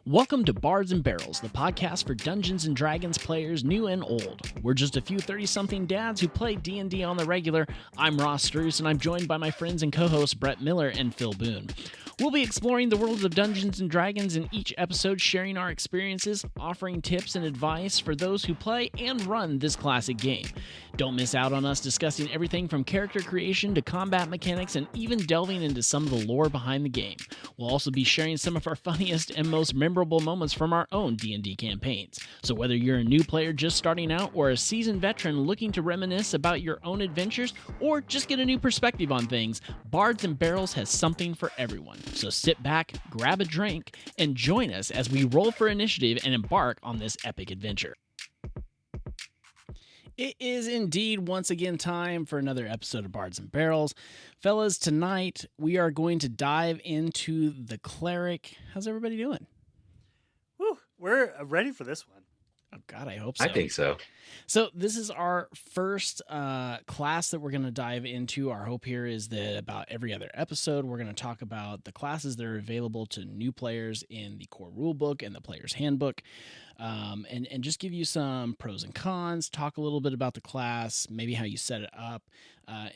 Welcome to Bards and Barrels, the podcast for Dungeons & Dragons players new and old. We're just a few 30-something dads who play D&D on the regular. I'm Ross Struess, and I'm joined by my friends and co-hosts Brett Miller and Phil Boone. We'll be exploring the world of Dungeons & Dragons in each episode, sharing our experiences, offering tips and advice for those who play and run this classic game. Don't miss out on us discussing everything from character creation to combat mechanics and even delving into some of the lore behind the game. We'll also be sharing some of our funniest and most memorable moments from our own D&D campaigns. So whether you're a new player just starting out or a seasoned veteran looking to reminisce about your own adventures or just get a new perspective on things, Bards and Barrels has something for everyone. So sit back, grab a drink, and join us as we roll for initiative and embark on this epic adventure. It is indeed once again time for another episode of Bards and Barrels. Fellas, tonight we are going to dive into the Cleric. How's everybody doing? Whew, we're ready for this one. Oh, God, I hope so. I think so. So this is our first class that we're going to dive into. Our hope here is that about every other episode, we're going to talk about the classes that are available to new players in the core rulebook and the player's handbook, and just give you some pros and cons, talk a little bit about the class, maybe how you set it up,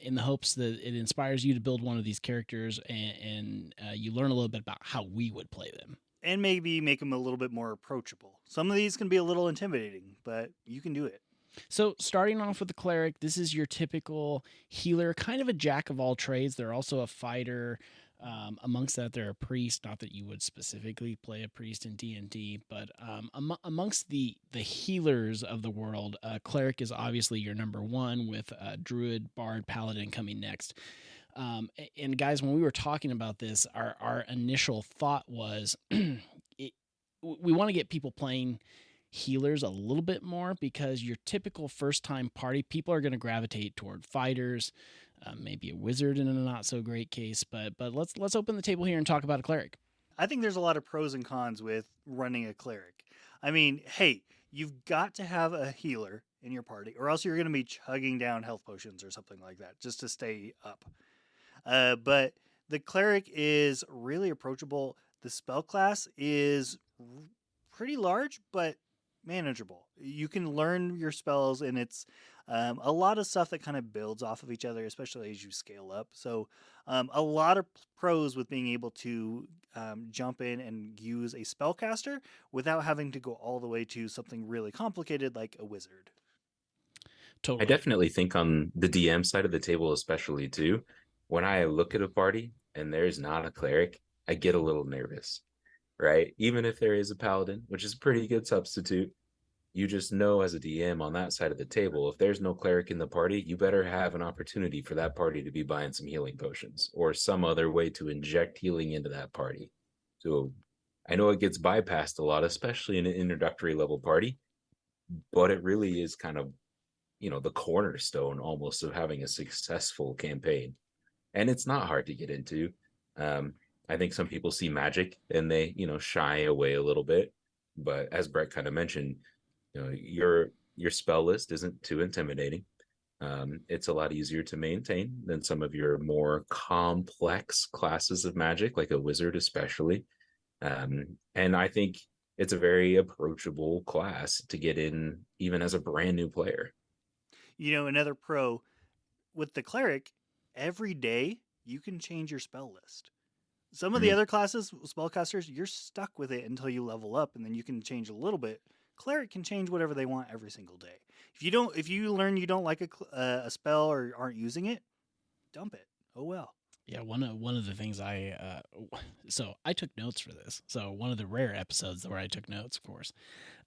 in the hopes that it inspires you to build one of these characters and you learn a little bit about how we would play them. And maybe make them a little bit more approachable. Some of these can be a little intimidating, but you can do it. So starting off with the Cleric, this is your typical healer, kind of a jack of all trades. They're also a fighter. Amongst that, they're a priest. Not that you would specifically play a priest in D&D, but amongst the healers of the world, Cleric is obviously your number one, with Druid, Bard, Paladin coming next. And guys, when we were talking about this, our initial thought was we want to get people playing healers a little bit more, because your typical first-time party, people are going to gravitate toward fighters, maybe a wizard in a not-so-great case. But let's open the table here and talk about a cleric. I think there's a lot of pros and cons with running a cleric. I mean, hey, you've got to have a healer in your party, or else you're going to be chugging down health potions or something like that just to stay up. But the cleric is really approachable. The spell class is pretty large, but manageable. You can learn your spells, and it's a lot of stuff that kind of builds off of each other, especially as you scale up. So a lot of pros with being able to jump in and use a spellcaster without having to go all the way to something really complicated like a wizard. Totally. I definitely think on the DM side of the table, especially too, when I look at a party and there's not a cleric, I get a little nervous, right? Even if there is a paladin, which is a pretty good substitute, you just know as a DM on that side of the table, if there's no cleric in the party, you better have an opportunity for that party to be buying some healing potions or some other way to inject healing into that party. So I know it gets bypassed a lot, especially in an introductory level party, but it really is kind of, the cornerstone almost of having a successful campaign. And it's not hard to get into. I think some people see magic and they, shy away a little bit. But as Brett kind of mentioned, your spell list isn't too intimidating. It's a lot easier to maintain than some of your more complex classes of magic, like a wizard especially. And I think it's a very approachable class to get in even as a brand new player. Another pro with the cleric, every day you can change your spell list. Some of the other classes, spellcasters, you're stuck with it until you level up, and then you can change a little bit. Cleric can change whatever they want every single day. If you learn you don't like a spell or aren't using it, dump it. Oh well. Yeah, one of the things so I took notes for this. So one of the rare episodes where I took notes, of course.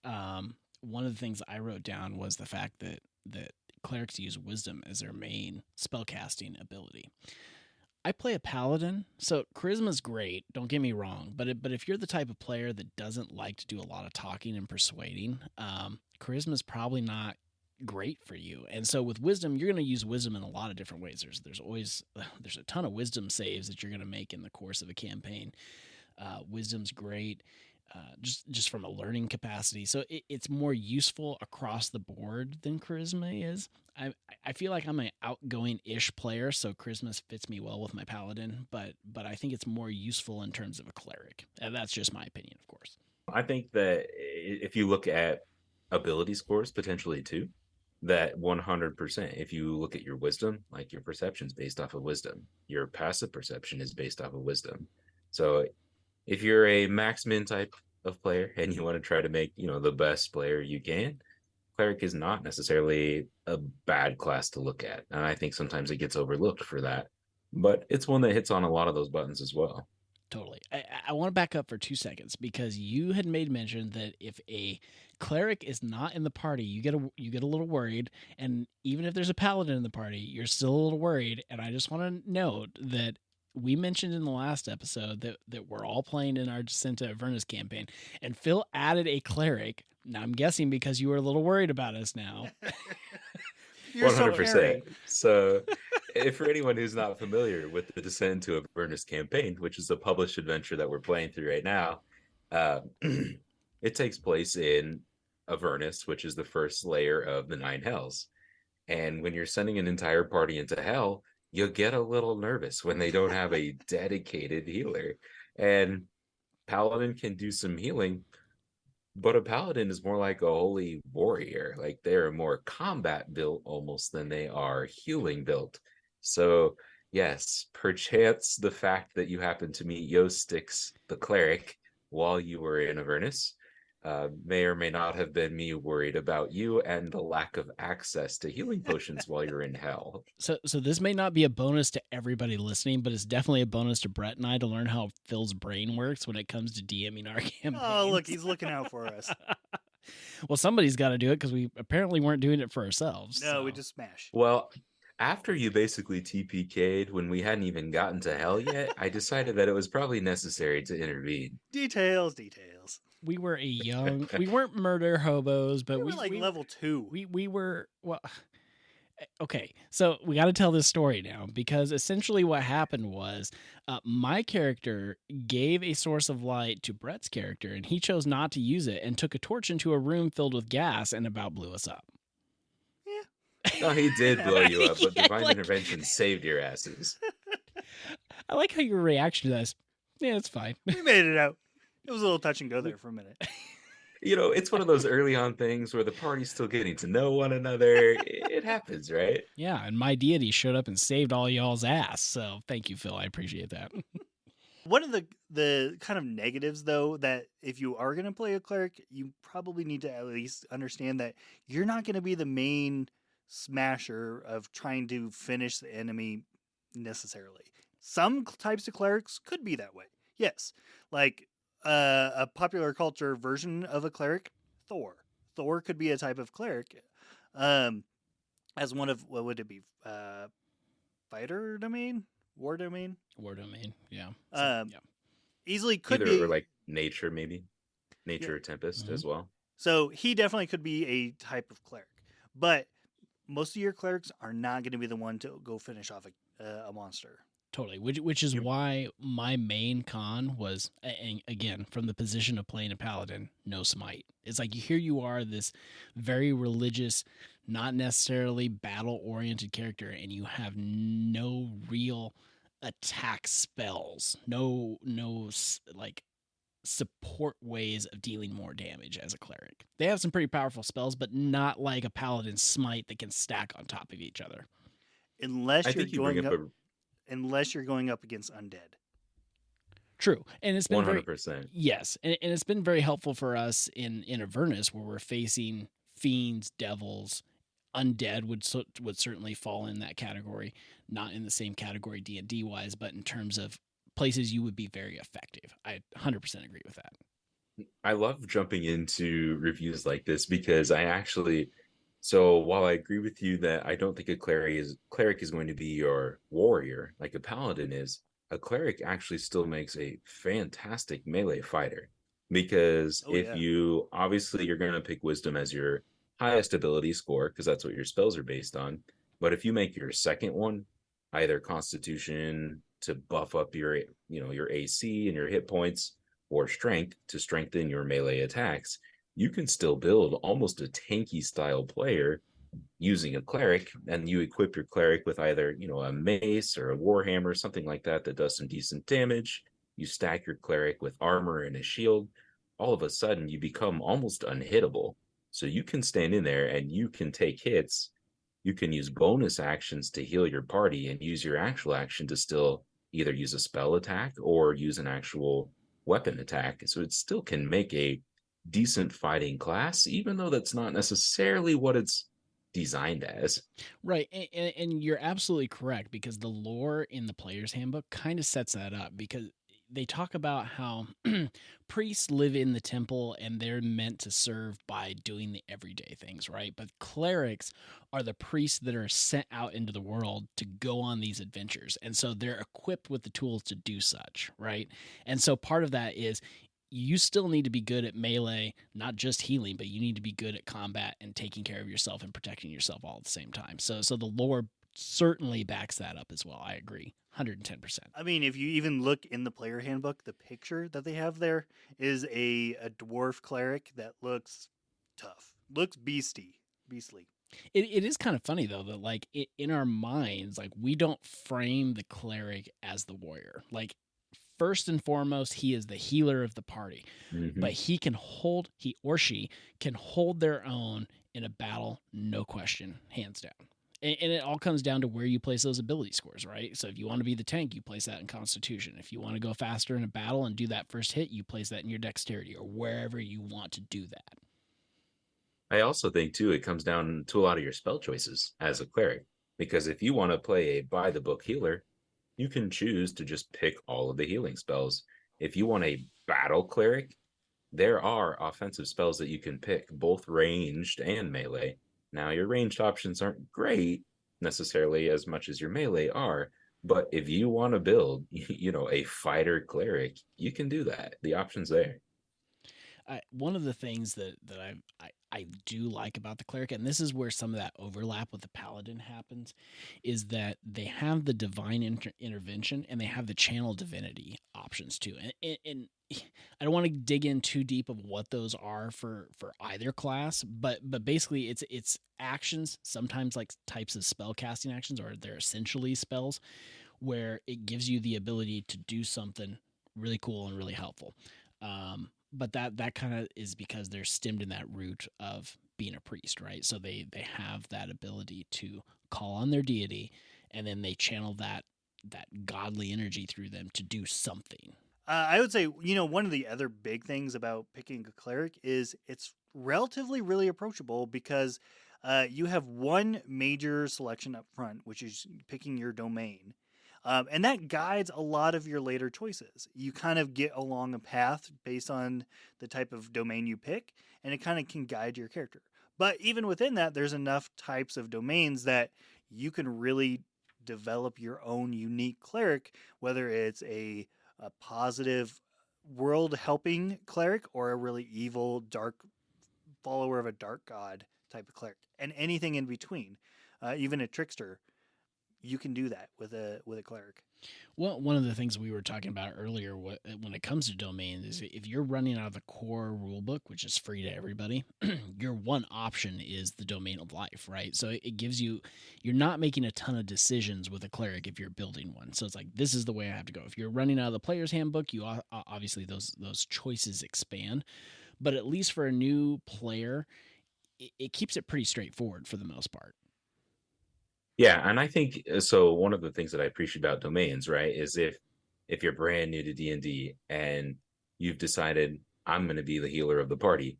One of the things I wrote down was the fact that clerics use wisdom as their main spellcasting ability. I play a paladin, so charisma's great, don't get me wrong, but if you're the type of player that doesn't like to do a lot of talking and persuading, charisma's probably not great for you. And so with wisdom, you're going to use wisdom in a lot of different ways. There's a ton of wisdom saves that you're going to make in the course of a campaign. Wisdom's great. Just from a learning capacity. So it's more useful across the board than charisma is. I feel like I'm an outgoing-ish player, so charisma fits me well with my paladin, but I think it's more useful in terms of a cleric. And that's just my opinion, of course. I think that if you look at ability scores potentially too, that 100%, if you look at your wisdom, like your perception is based off of wisdom, your passive perception is based off of wisdom. So if you're a max min type of player and you want to try to make, the best player you can, cleric is not necessarily a bad class to look at. And I think sometimes it gets overlooked for that. But it's one that hits on a lot of those buttons as well. Totally. I want to back up for 2 seconds because you had made mention that if a cleric is not in the party, you get a little worried, and even if there's a paladin in the party, you're still a little worried. And I just want to note that we mentioned in the last episode that we're all playing in our Descent to Avernus campaign, and Phil added a cleric. Now I'm guessing because you were a little worried about us now. You're 100%. so caring. So, if for anyone who's not familiar with the Descent to Avernus campaign, which is a published adventure that we're playing through right now, it takes place in Avernus, which is the first layer of the Nine Hells. And when you're sending an entire party into hell, you'll get a little nervous when they don't have a dedicated healer. And Paladin can do some healing, but a paladin is more like a holy warrior. Like they're more combat built almost than they are healing built. So yes, perchance the fact that you happen to meet Yostix, the cleric, while you were in Avernus, may or may not have been me worried about you and the lack of access to healing potions while you're in hell. So this may not be a bonus to everybody listening, but it's definitely a bonus to Brett and I to learn how Phil's brain works when it comes to DMing our campaigns. Oh, look, he's looking out for us. Well, somebody's got to do it because we apparently weren't doing it for ourselves. No, so. we just smash. Well, after you basically TPK'd when we hadn't even gotten to hell yet, I decided that it was probably necessary to intervene. Details. We were we weren't murder hobos, but we were like level 2. We were, well, okay, so we got to tell this story now because essentially what happened was my character gave a source of light to Brett's character, and he chose not to use it and took a torch into a room filled with gas and about blew us up. Yeah. No, he did blow you up, but Yeah, divine intervention saved your asses. I like how your reaction to this. Yeah, it's fine. We made it out. It was a little touch and go there for a minute. It's one of those early on things where the party's still getting to know one another. It happens, right? Yeah, and my deity showed up and saved all y'all's ass. So thank you, Phil. I appreciate that. One of the kind of negatives, though, that if you are going to play a cleric, you probably need to at least understand that you're not going to be the main smasher of trying to finish the enemy necessarily. Some types of clerics could be that way. Yes. Like a popular culture version of a cleric, Thor. Thor could be a type of cleric. As one of, what would it be? Fighter domain? War domain? War domain, yeah. Yeah. Easily could Either be. or like nature, maybe. Nature or Tempest as well. So he definitely could be a type of cleric. But most of your clerics are not going to be the one to go finish off a monster. Totally, which is why my main con was, and again, from the position of playing a paladin, no smite. It's like here you are, this very religious, not necessarily battle-oriented character, and you have no real attack spells, no like support ways of dealing more damage as a cleric. They have some pretty powerful spells, but not like a paladin smite that can stack on top of each other. Unless you're going up against undead. True, and it's been 100%. Yes, and it's been very helpful for us in Avernus, where we're facing fiends, devils, undead would certainly fall in that category, not in the same category D&D wise, but in terms of places you would be very effective. I 100% agree with that. I love jumping into reviews like this because so while I agree with you that I don't think a cleric is going to be your warrior like a paladin is, a cleric actually still makes a fantastic melee fighter because you're going to pick wisdom as your highest ability score because that's what your spells are based on. But if you make your second one either constitution to buff up your AC and your hit points, or strength to strengthen your melee attacks, you can still build almost a tanky style player using a cleric, and you equip your cleric with either a mace or a warhammer, something like that does some decent damage. You stack your cleric with armor and a shield. all of a sudden you become almost unhittable. So you can stand in there and you can take hits. You can use bonus actions to heal your party and use your actual action to still either use a spell attack or use an actual weapon attack. So it still can make a decent fighting class, even though that's not necessarily what it's designed as. Right, and you're absolutely correct because the lore in the player's handbook kind of sets that up because they talk about how priests live in the temple and they're meant to serve by doing the everyday things, right? But clerics are the priests that are sent out into the world to go on these adventures. And so they're equipped with the tools to do such, right? And so part of that is you still need to be good at melee, not just healing, but you need to be good at combat and taking care of yourself and protecting yourself all at the same time. So the lore certainly backs that up as well. I agree. 110%. I mean, if you even look in the player handbook, the picture that they have there is a dwarf cleric that looks tough, looks beastly. It is kind of funny though that like in our minds, like we don't frame the cleric as the warrior. Like first and foremost, he is the healer of the party, Mm-hmm. but he or she can hold their own in a battle, no question, hands down. And it all comes down to where you place those ability scores, right? So if you want to be the tank, you place that in Constitution. If you want to go faster in a battle and do that first hit, you place that in your Dexterity or wherever you want to do that. I also think too it comes down to a lot of your spell choices as a cleric. Because if you want to play a by the book healer, you can choose to just pick all of the healing spells. If you want a battle cleric, there are offensive spells that you can pick, both ranged and melee. Now, your ranged options aren't great necessarily as much as your melee are, but if you want to build, a fighter cleric, you can do that. The option's there. One of the things that I do like about the cleric, and this is where some of that overlap with the paladin happens, is that they have the divine intervention and they have the channel divinity options too. And I don't want to dig in too deep of what those are for either class, but basically it's actions, sometimes like types of spell casting actions, or they're essentially spells, where it gives you the ability to do something really cool and really helpful. But that kind of is because they're stemmed in that root of being a priest, right? So they have that ability to call on their deity, and then they channel that godly energy through them to do something. I would say, one of the other big things about picking a cleric is it's relatively really approachable because you have one major selection up front, which is picking your domain. And that guides a lot of your later choices. You kind of get along a path based on the type of domain you pick, and it kind of can guide your character. But even within that, there's enough types of domains that you can really develop your own unique cleric, whether it's a positive world helping cleric or a really evil, dark follower of a dark god type of cleric, and anything in between, even a trickster. You can do that with a cleric. Well, one of the things we were talking about earlier, when it comes to domains, is if you're running out of the core rulebook, which is free to everybody, your one option is the domain of life, right? So it gives you're not making a ton of decisions with a cleric if you're building one. So it's like, this is the way I have to go. If you're running out of the player's handbook, you obviously those choices expand, but at least for a new player, it keeps it pretty straightforward for the most part. Yeah, and I think so. One of the things that I appreciate about domains, right, is if you're brand new to D&D and you've decided I'm going to be the healer of the party,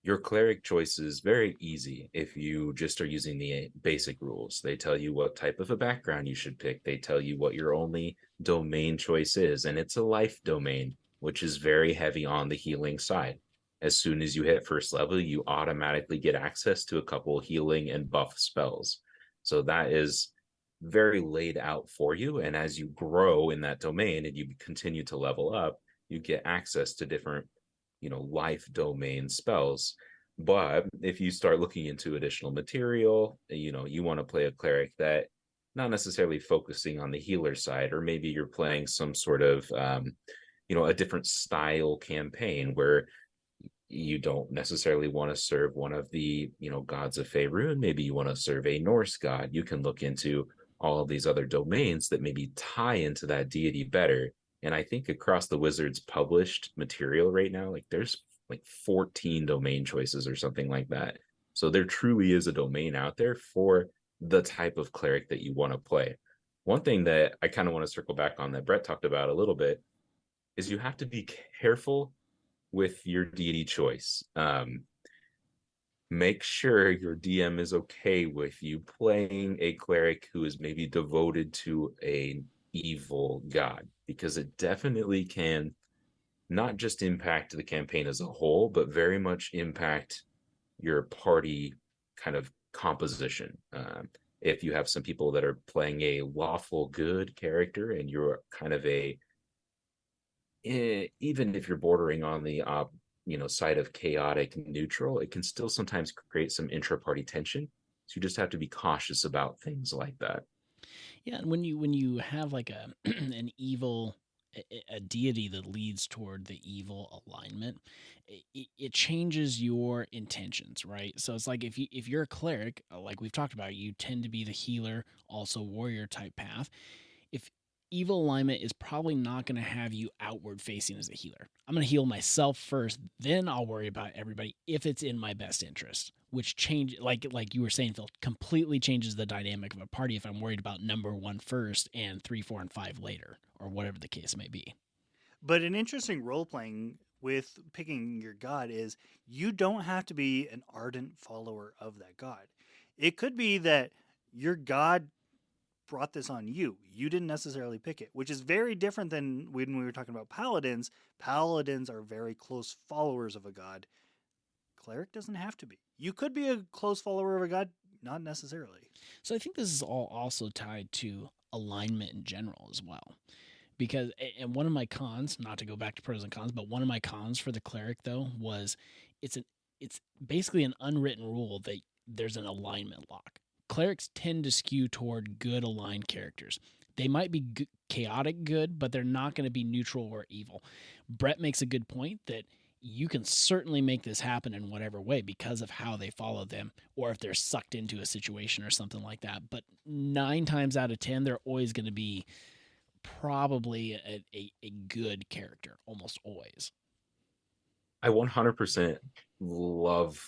your cleric choice is very easy if you just are using the basic rules. They tell you what type of a background you should pick. They tell you what your only domain choice is, and it's a life domain, which is very heavy on the healing side. As soon as you hit first level, you automatically get access to a couple healing and buff spells. So that is very laid out for you. And as you grow in that domain and you continue to level up, you get access to different, life domain spells. But if you start looking into additional material, you want to play a cleric that not necessarily focusing on the healer side, or maybe you're playing some sort of, a different style campaign where you don't necessarily want to serve one of the gods of Faerun. Maybe you want to serve a Norse god. You can look into all of these other domains that maybe tie into that deity better, And I think across the Wizards published material right now, like there's like 14 domain choices or something like that. So there truly is a domain out there for the type of cleric that you want to play. One thing that I kind of want to circle back on that Brett talked about a little bit is you have to be careful with your deity choice. Make sure your DM is okay with you playing a cleric who is maybe devoted to an evil god, because it definitely can not just impact the campaign as a whole, but very much impact your party kind of composition. If you have some people that are playing a lawful good character and you're kind of even if you're bordering on the side of chaotic neutral, it can still sometimes create some intra-party tension. So you just have to be cautious about things like that. Yeah, and when you have like a an evil a deity that leads toward the evil alignment, it changes your intentions, right? So it's like if you're a cleric, like we've talked about, you tend to be the healer, also warrior type path. If evil alignment is probably not going to have you outward facing as a healer. I'm going to heal myself first, then I'll worry about everybody if it's in my best interest. Which change, like you were saying, Phil, completely changes the dynamic of a party if I'm worried about number one first and 3, 4, and 5 later, or whatever the case may be. But an interesting role playing with picking your god is you don't have to be an ardent follower of that god. It could be that your god brought this on you. You didn't necessarily pick it, which is very different than when we were talking about paladins. Paladins are very close followers of a god. Cleric doesn't have to be. You could be a close follower of a god, not necessarily. So I think this is all also tied to alignment in general as well. Because and one of my cons, not to go back to pros and cons, but one of my cons for the cleric though was it's an it's basically an unwritten rule that there's an alignment lock. Clerics tend to skew toward good aligned characters. They might be chaotic good, but they're not going to be neutral or evil. Brett makes a good point that you can certainly make this happen in whatever way because of how they follow them or if they're sucked into a situation or something like that. But 9 times out of 10, they're always going to be probably a good character, almost always. I 100% love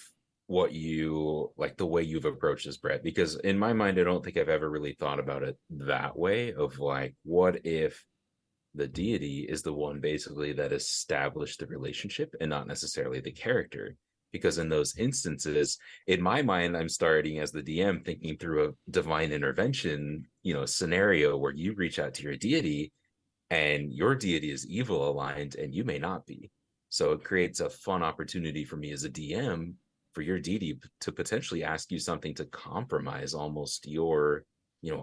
what you like, the way you've approached this, Brett, because in my mind, I don't think I've ever really thought about it that way of like, what if the deity is the one basically that established the relationship and not necessarily the character? Because in those instances, in my mind, I'm starting as the DM thinking through a divine intervention, scenario where you reach out to your deity and your deity is evil aligned and you may not be. So it creates a fun opportunity for me as a DM for your deity to potentially ask you something to compromise almost your,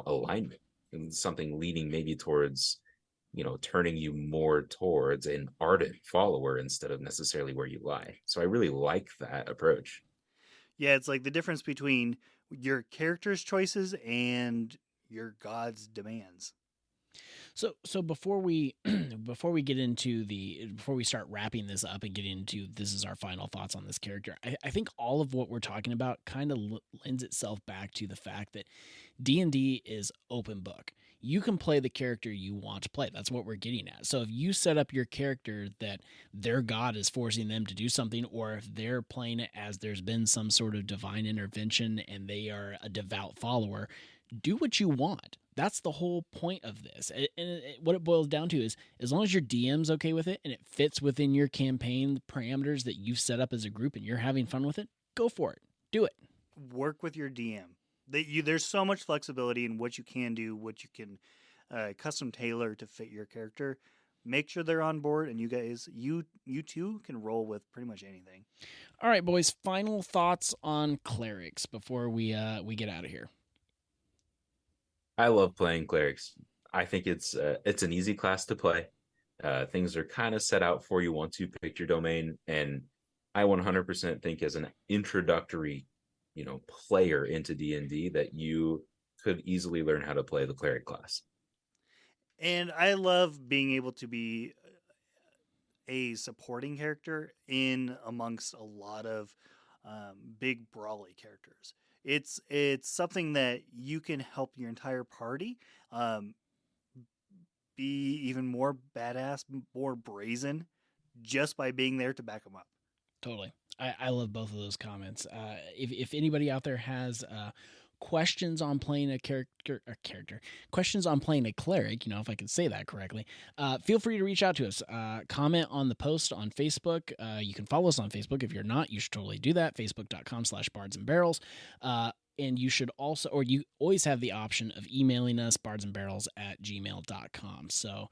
alignment, and something leading maybe towards, turning you more towards an ardent follower instead of necessarily where you lie. So I really like that approach. Yeah, it's like the difference between your character's choices and your god's demands. So before we before we get into before we start wrapping this up and get into this is our final thoughts on this character, I think all of what we're talking about kind of lends itself back to the fact that D&D is open book. You can play the character you want to play. That's what we're getting at. So if you set up your character that their god is forcing them to do something, or if they're playing it as there's been some sort of divine intervention and they are a devout follower, do what you want. That's the whole point of this. And what it boils down to is as long as your DM's okay with it and it fits within your campaign parameters that you've set up as a group and you're having fun with it, go for it. Do it. Work with your DM. There's so much flexibility in what you can do, what you can custom tailor to fit your character. Make sure they're on board, and you too can roll with pretty much anything. All right, boys. Final thoughts on clerics before we get out of here. I love playing clerics. I think it's an easy class to play. Things are kind of set out for you once you pick your domain, and I 100% think as an introductory, player into D&D that you could easily learn how to play the cleric class. And I love being able to be a supporting character in amongst a lot of big brawly characters. It's something that you can help your entire party be even more badass, more brazen, just by being there to back them up. Totally. I love both of those comments. If anybody out there has questions on playing a character, questions on playing a cleric, if I can say that correctly, feel free to reach out to us. Comment on the post on Facebook. You can follow us on Facebook. If you're not, you should totally do that. Facebook.com/Bards and Barrels. And you should also, or you always have the option of emailing us, bardsandbarrels@gmail.com. So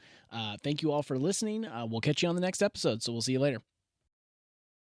thank you all for listening. We'll catch you on the next episode. So we'll see you later.